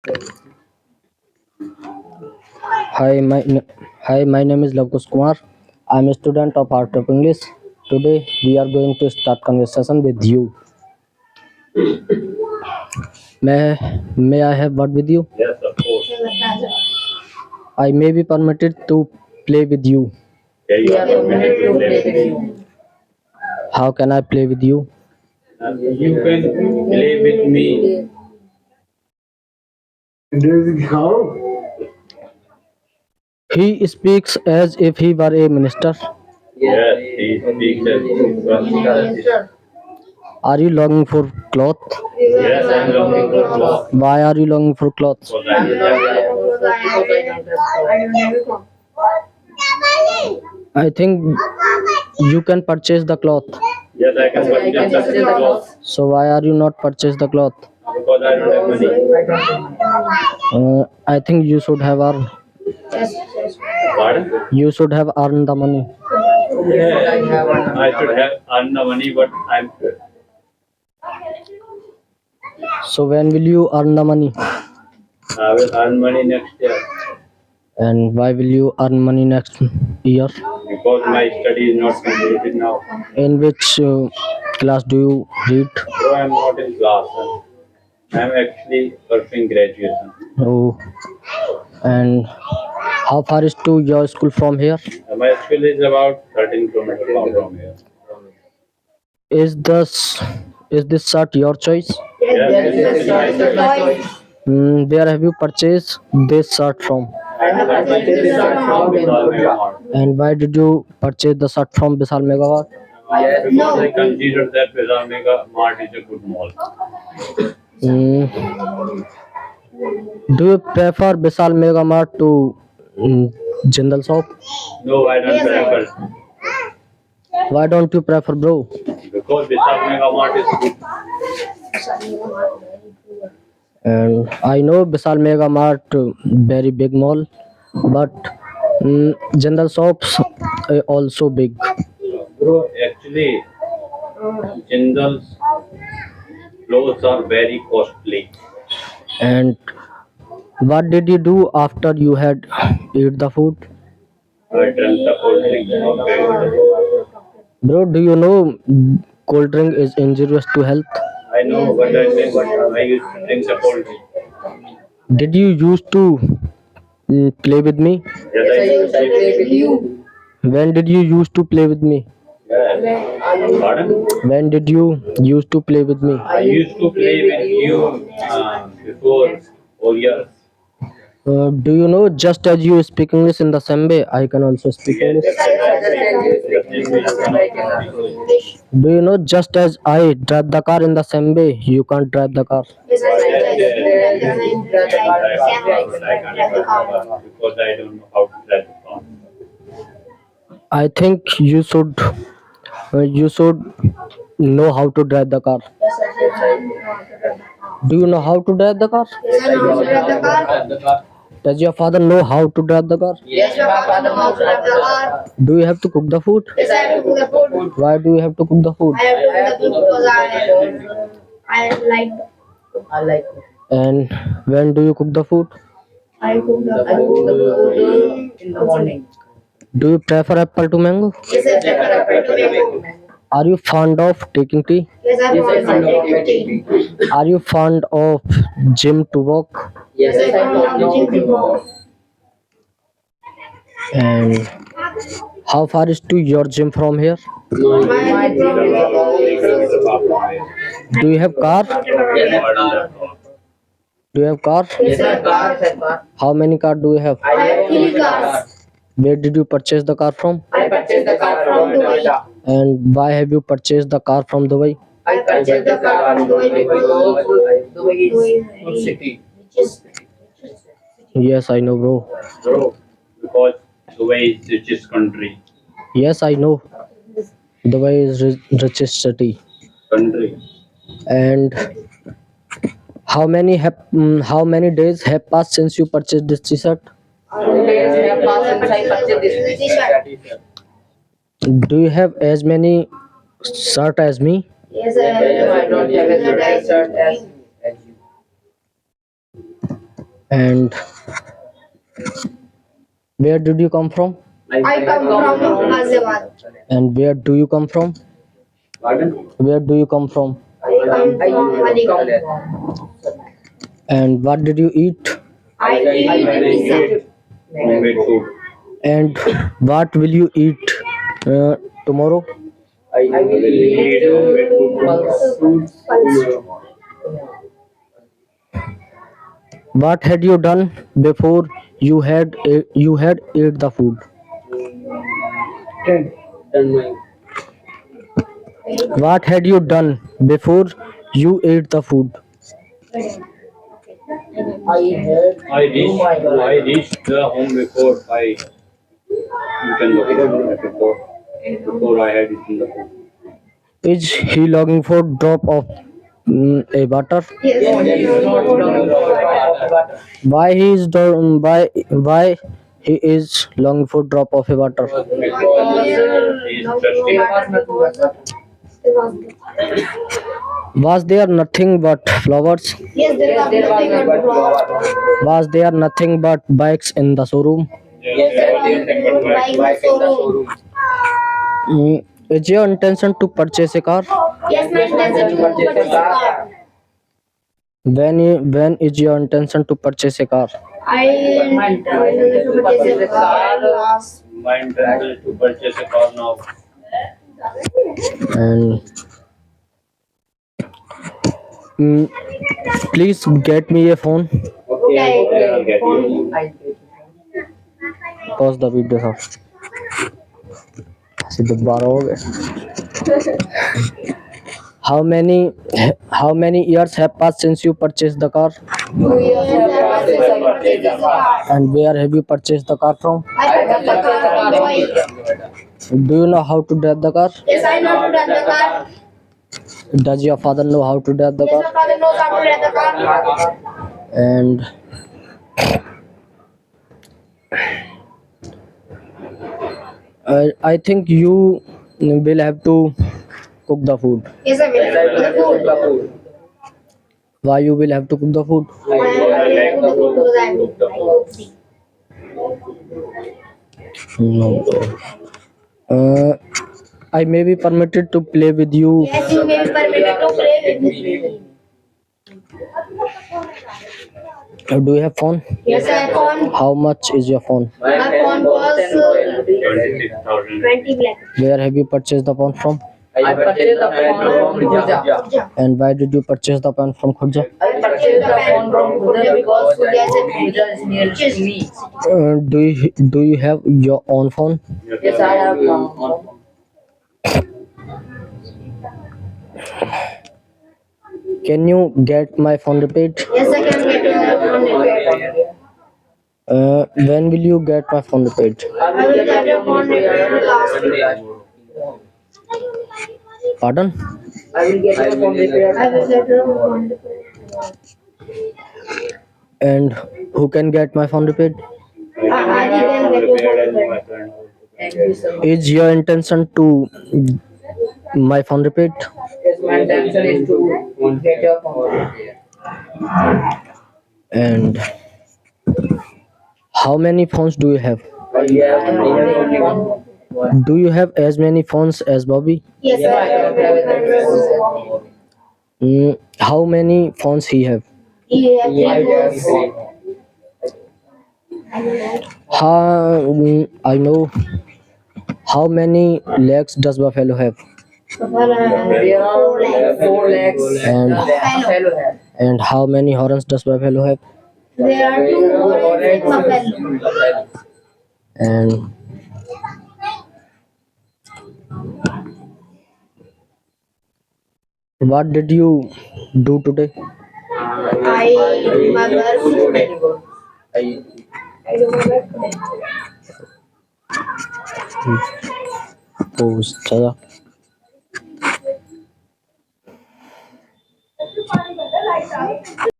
Hi, my name is Lavkush Kumar. I'm a student of Art of English. Today we are going to start conversation with you. May I have word with you? Yes, of course. I may be permitted to play with you. Yeah, you are permitted to play with me. How can I play with you? You can play with me. He speaks as if he were a minister. Yes, he speaks as Are you longing for cloth? yes, I am looking for cloth. Why are you longing for cloth? Because I don't have cloth. I think you can purchase the cloth. Yes, I can purchase the cloth. So why are you not purchase the cloth? Because I don't have money. I think you should have earned. Pardon? You should have earned the money. Yeah, I should have earned the money, but So when will you earn the money? I will earn money next year And why will you earn money next year? because my study is not completed now. In which class do you read? So I am not in class. I am actually pursuing graduation. Oh, and how far is to your school from here? My school is about 13 kilometers from here. Is this shirt your choice? Yes, this is my choice. Where have you purchased this shirt from? I have purchased this shirt from Vishal Mega Mart. And why did you purchase the shirt from Vishal Megawat? Because I consider that Vishal Mega Mart is a good mall. Mm, do you prefer Vishal Megamart to Jindal shop? No, I don't prefer. Why don't you prefer, bro? Because Vishal Mega Mart is good. And I know Vishal Mega Mart very big mall, but general shops also big. Bro, actually, Jindal's clothes are very costly. And what did you do after you had eat the food? I drank the cold drink. Bro, do you know cold drink is injurious to health? I know, but I used to drink the cold drink. Did you used to play with me? Yes, I used to play with you. When did you used to play with me? Pardon? When did you used to play with me? I used to play with you before 4 years. Do you know just as you speak English in the same way, I can also speak English. Do you know just as I drive the car in the same way, you can't drive the car. Because I don't know how to drive the car. I think you should know how to drive the car. Do you know how to drive the car? Does your father know how to drive the car? Yes, my father knows how to drive the car. Do you have to cook the food? Yes, I have to cook the food. Why do you have to cook the food? I have to cook the food because I like it. And when do you cook the food? I cook the food in the morning. Do you prefer apple to mango? Yes, I prefer apple to mango. Are you fond of taking tea? Yes, I fond of taking tea. Are you fond of gym to walk? Yes, I fond of gym to walk. And how far is to your gym from here? My gym is about Do you have car? yes, I have car. Do you have car? Yes, I have car. Yes, I have car. How many car do you have? I have 3 cars. Where did you purchase the car from? I purchased the car from Dubai. And why have you purchased the car from Dubai? I purchased the car from Dubai because Dubai is good city. Yes, I know, bro. Bro, because Dubai is richest country. Yes, I know. Dubai is richest city. Country. And how many days have passed since you purchased this t-shirt? Days have passed since I purchased this t-shirt. Do you have as many shirt as me? Yes, I don't have as good a shirt as you. And where did you come from? I come from Ghaziabad. And where do you come from? Where do you come from? I come from Aligarh. And what did you eat? I eat pizza. Homemade food. And what will you eat tomorrow? I will eat homemade food. Pulse. What had you done before you had ate the food? Done my What had you done before you ate the food? I reached the home before I eaten the food. Before I had eaten the food. Is he longing for drop of a water? Why he is why he is longing for drop of a water? Was there nothing but flowers? Yes, there was nothing but flowers. Was there nothing but bikes in the showroom? Yes, there was bike showroom. Is your intention to purchase a car? Yes, my intention to purchase a car. When is your intention to purchase a car? I intend to purchase a car last. My intention is to purchase a car now. And please get me a phone. Okay, I'll get you. Pause the video साहब सीधे 12 हो गए. How many years have passed since you purchased the car? 2 years have passed since I purchased the car. And where have you purchased the car from? I purchased the car from Dubai. Do you know how to drive the car? Yes, I know to drive the car. Does your father know how to drive the Yes, car? my father knows how to drive the car. And I think you will have to cook the food. Yes, I will cook the food. Why you will have to cook the food? I will cook the food because I like cooking. No. I may be permitted to play with you. Yes, you may be permitted to play with me. Do you have phone? Yes, I have phone. How much is your phone? My phone was 26,000. 20 lakh. Where have you purchased the phone from? I purchased the phone from Khurja. And why did you purchase the phone from Khurja? I purchased the phone from Khurja because Khurja is near Khurja is near to me. Do you have your own phone? Yes, I have phone. Can you get my phone repaired? Yes, I can get your phone repaired. When will you get my phone repaired? I will get your phone repaired last week. Pardon? I will get your phone repaired. I will get your phone repaired. And who can get my phone repaired? I can get your phone repaired. Thank you so much. Is your intention to my phone repaired? Yes, my intention is to get your phone repaired. And how many phones do you have? I have only one. Do you have as many phones as Bobby? Yes, I have. How many phones he have? He has I have three phone. I know. How many legs does buffalo have? There are 4 legs. And Buffalo have. and how many horns does buffalo have? There are 2 orange in buffalo. And what did you do today? I do my work. I do my work today. Pose, chaya.